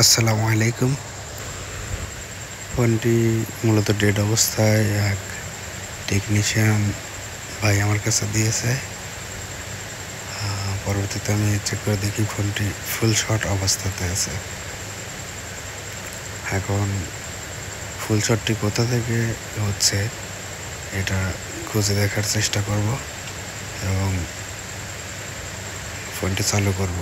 আসসালামু আলাইকুম। ফোনটি মূলত ডেড অবস্থায় এক টেকনিশিয়ান ভাই আমার কাছে দিয়েছে। পরবর্তীতে আমি চেক করে দেখি ফোনটি ফুল শট অবস্থাতে আছে। এখন ফুল শটটি কোথা থেকে হচ্ছে এটা খুঁজে দেখার চেষ্টা করব এবং ফোনটি চালু করব।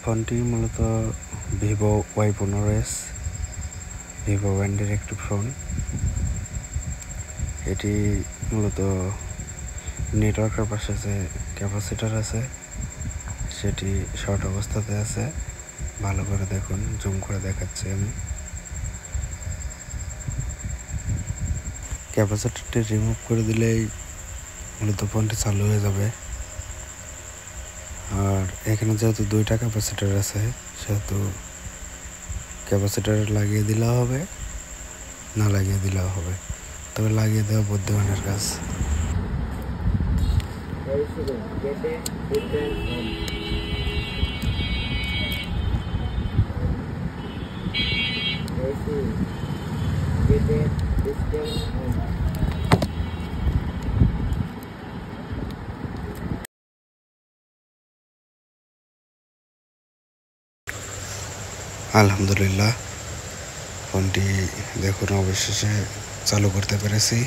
ফোনটি মূলত ভিভো Y15s, ভিভো ব্র্যান্ডের একটি ফোন। এটি মূলত নেটওয়ার্কের পাশে যে ক্যাপাসিটার আছে সেটি শর্ট অবস্থাতে আছে। ভালো করে দেখুন, জুম করে দেখাচ্ছি আমি। ক্যাপাসিটারটি রিমুভ করে দিলেই মূলত ফোনটি চালু হয়ে যাবে। আর এখানে যেহেতু 2টা ক্যাপাসিটার আছে সেহেতু ক্যাপাসিটার লাগিয়ে দিলেও হবে, না লাগিয়ে দিলেও হবে, তবে লাগিয়ে দেওয়া বুদ্ধিমানের কাজ। আলহামদুলিল্লাহ, ফোনটি দেখুন অবশেষে চালু করতে পেরেছি।